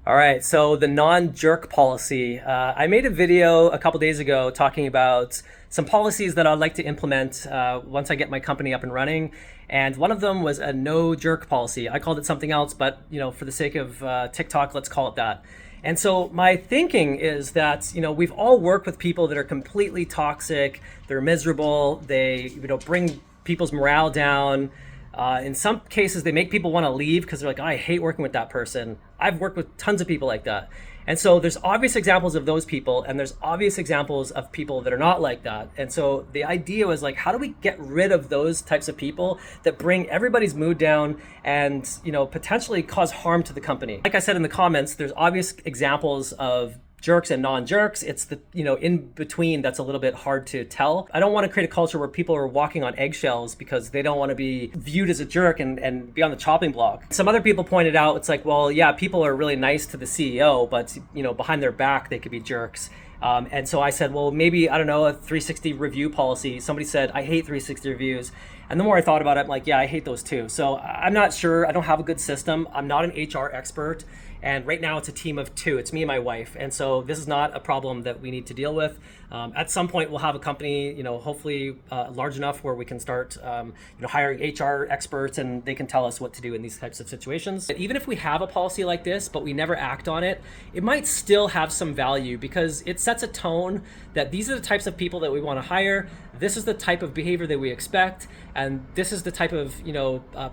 All right, so the non-jerk policy. I made a video a couple days ago talking about some policies that I'd like to implement once I get my company up and running. And one of them was a no jerk policy. I called it something else, but for the sake of TikTok, let's call it that. And so my thinking is that, we've all worked with people that are completely toxic, they're miserable, they, bring people's morale down. In some cases, they make people want to leave because they're like, oh, I hate working with that person. I've worked with tons of people like that. And so there's obvious examples of those people, and there's obvious examples of people that are not like that. And so the idea was like, how do we get rid of those types of people that bring everybody's mood down and, potentially cause harm to the company? Like I said in the comments, there's obvious examples of jerks and non-jerks. It's the in between that's a little bit hard to tell. I don't want to create a culture where people are walking on eggshells because they don't want to be viewed as a jerk and be on the chopping block. Some other people pointed out, it's like, well, yeah, people are really nice to the CEO, but behind their back they could be jerks. And so I said, well, maybe, I don't know, a 360 review policy. Somebody said, I hate 360 reviews. And the more I thought about it, I'm like, yeah, I hate those too. So I'm not sure. I don't have a good system. I'm not an HR expert. And right now it's a team of two. It's me and my wife. And so this is not a problem that we need to deal with. At some point we'll have a company, hopefully large enough where we can start, hiring HR experts and they can tell us what to do in these types of situations. But even if we have a policy like this, but we never act on it, it might still have some value because it sets a tone that these are the types of people that we want to hire. This is the type of behavior that we expect. And this is the type of,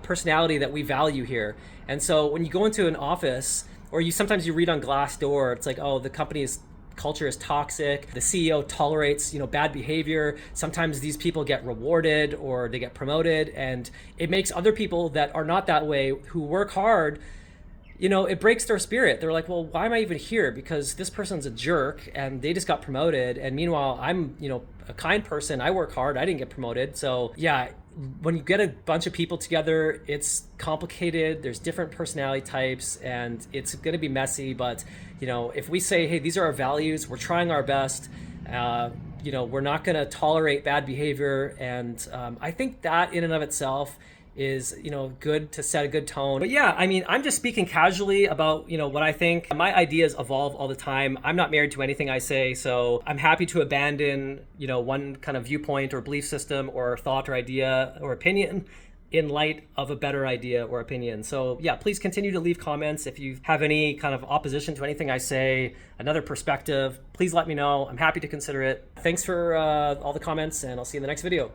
personality that we value here. And so when you go into an office, or sometimes you read on Glassdoor, it's like, oh, the company's culture is toxic. The CEO tolerates, bad behavior. Sometimes these people get rewarded or they get promoted, and it makes other people that are not that way, who work hard, it breaks their spirit. They're like, well, why am I even here? Because this person's a jerk and they just got promoted. And meanwhile, I'm, a kind person. I work hard. I didn't get promoted. So yeah, when you get a bunch of people together, it's complicated. There's different personality types and it's going to be messy. But, if we say, hey, these are our values, we're trying our best, we're not going to tolerate bad behavior. And I think that in and of itself is, good to set a good tone. But yeah, I'm just speaking casually about, what I think. My ideas evolve all the time. I'm not married to anything I say, so I'm happy to abandon, one kind of viewpoint or belief system or thought or idea or opinion in light of a better idea or opinion. So yeah, please continue to leave comments. If you have any kind of opposition to anything I say, another perspective, please let me know. I'm happy to consider it. Thanks for all the comments, and I'll see you in the next video.